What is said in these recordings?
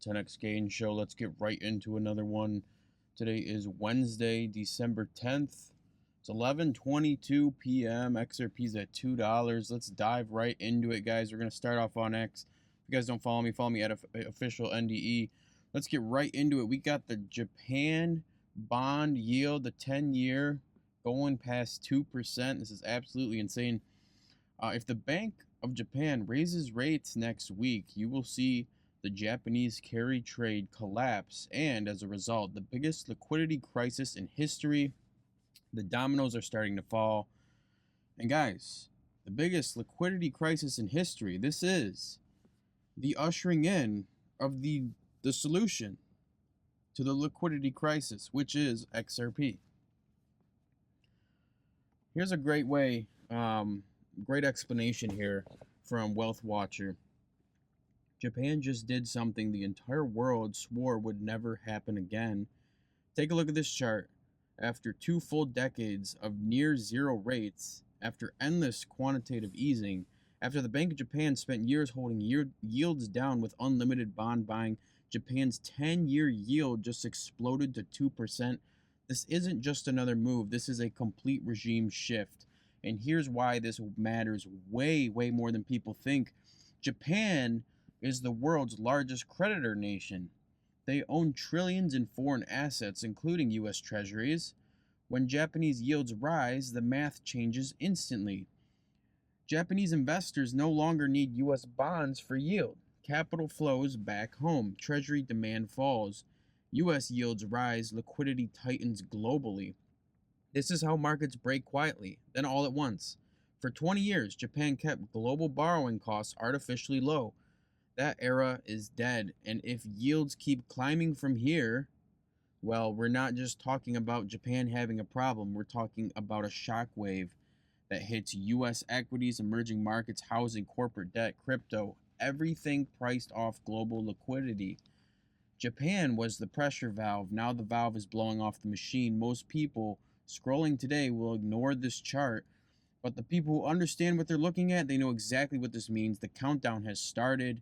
10x Gain Show. Let's get right into another one. Today is Wednesday, December 10th. It's 11:22 p.m. XRP's at $2. Let's dive right into it, guys. We're going to start off on X. If you guys don't follow me at official NDE. Let's get right into it. We got the Japan bond yield, the 10-year, going past 2%. This is absolutely insane. If the Bank of Japan raises rates next week, you will see the Japanese carry trade collapse, and as a result, the biggest liquidity crisis in history. The dominoes are starting to fall. And guys, the biggest liquidity crisis in history, this is the ushering in of the solution to the liquidity crisis, which is XRP. Here's a great way, great explanation here from Wealth Watcher. Japan just did something the entire world swore would never happen again. Take a look at this chart. After 2 full decades of near zero rates, after endless quantitative easing, after the Bank of Japan spent years holding yields down with unlimited bond buying, Japan's 10-year yield just exploded to 2%. This isn't just another move. This is a complete regime shift. And here's why this matters way, way more than people think. Japan is the world's largest creditor nation. They own trillions in foreign assets, including U.S. treasuries. When Japanese yields rise, the math changes instantly. Japanese investors no longer need U.S. bonds for yield. Capital flows back home. Treasury demand falls. U.S. yields rise. Liquidity tightens globally. This is how markets break quietly, then all at once. For 20 years, Japan kept global borrowing costs artificially low. That era is dead, and if yields keep climbing from here, well, we're not just talking about Japan having a problem. We're talking about a shockwave that hits U.S. equities, emerging markets, housing, corporate debt, crypto, everything priced off global liquidity. Japan was the pressure valve. Now the valve is blowing off the machine. Most people scrolling today will ignore this chart, but the people who understand what they're looking at, they know exactly what this means. The countdown has started.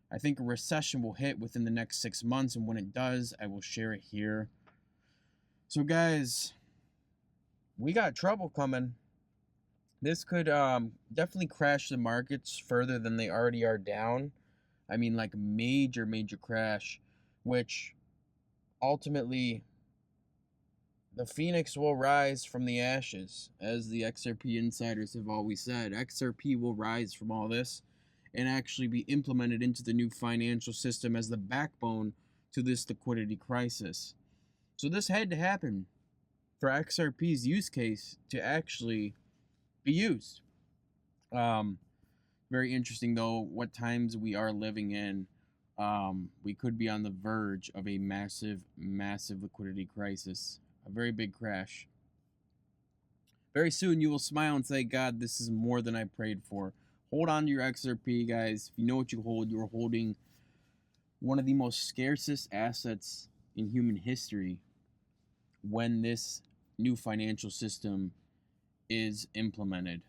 I think a recession will hit within the next 6 months, and when it does, I will share it here. So guys, we got trouble coming. This could definitely crash the markets further than they already are down. I mean, like major crash, which ultimately the phoenix will rise from the ashes, as the XRP insiders have always said. XRP will rise from all this and actually be implemented into the new financial system as the backbone to this liquidity crisis. So this had to happen for XRP's use case to actually be used. Very interesting, though, what times we are living in. We could be on the verge of a massive liquidity crisis, a very big crash. Very soon you will smile and say, God, this is more than I prayed for. Hold on to your XRP, guys. If you know what you hold, you're holding one of the most scarcest assets in human history when this new financial system is implemented.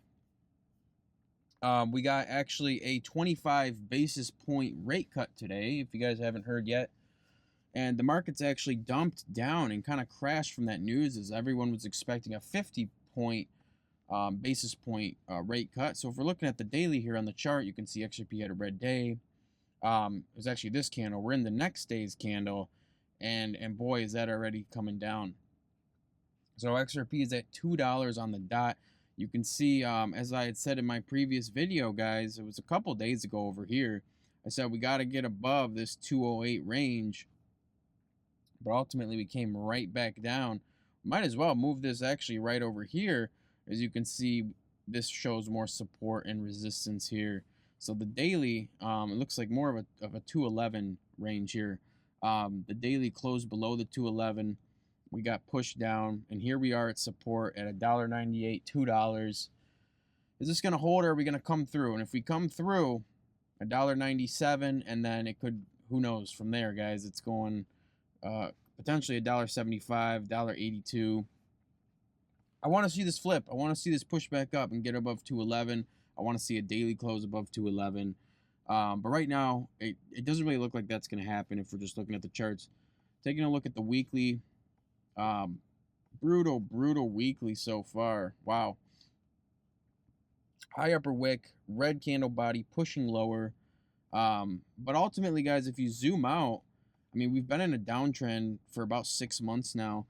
We got actually a 25 basis point rate cut today, if you guys haven't heard yet. And the market's actually dumped down and kind of crashed from that news, as everyone was expecting a 50 basis point rate cut. So if we're looking at the daily here on the chart, you can see XRP had a red day. It was actually this candle. We're in the next day's candle, and boy, is that already coming down. So XRP is at $2 on the dot. You can see, as I had said in my previous video, guys, it was a couple days ago over here, I said we got to get above this 208 range, but ultimately we came right back down. Might as well move this actually right over here. As you can see, this shows more support and resistance here. So the daily, it looks like more of a 211 range here. The daily closed below the 211. We got pushed down, and here we are at support at $1.98, $2. Is this going to hold, or are we going to come through? And if we come through, $1.97, and then it could, who knows, from there, guys. It's going potentially $1.75, $1.82. I want to see this flip. I want to see this push back up and get above 211. I want to see a daily close above 211. But right now, it doesn't really look like that's going to happen if we're just looking at the charts. Taking a look at the weekly, um, brutal weekly so far. Wow. High upper wick, red candle body pushing lower. But ultimately, guys, if you zoom out, I mean, we've been in a downtrend for about 6 months now,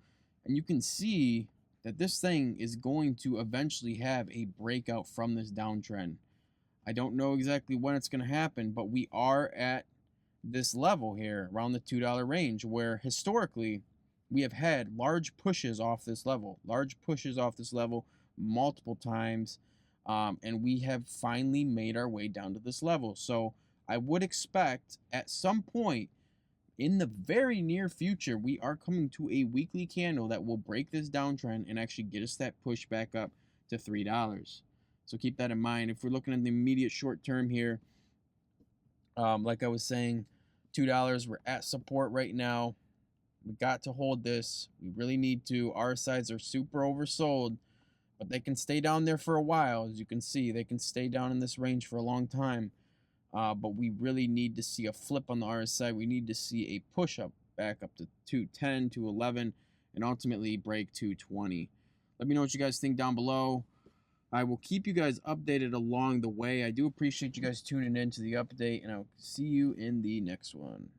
and you can see that this thing is going to eventually have a breakout from this downtrend. I don't know exactly when it's going to happen, but we are at this level here around the $2 range where historically we have had large pushes off this level, multiple times. And we have finally made our way down to this level. So I would expect at some point in the very near future, we are coming to a weekly candle that will break this downtrend and actually get us that push back up to $3. So keep that in mind. If we're looking at the immediate short term here, like I was saying, $2, we're at support right now. We got to hold this. We really need to. Our sides are super oversold, but they can stay down there for a while. As you can see, they can stay down in this range for a long time. But we really need to see a flip on the RSI. We need to see a push up back up to 210, 211, and ultimately break 220. Let me know what you guys think down below. I will keep you guys updated along the way. I do appreciate you guys tuning in to the update, and I'll see you in the next one.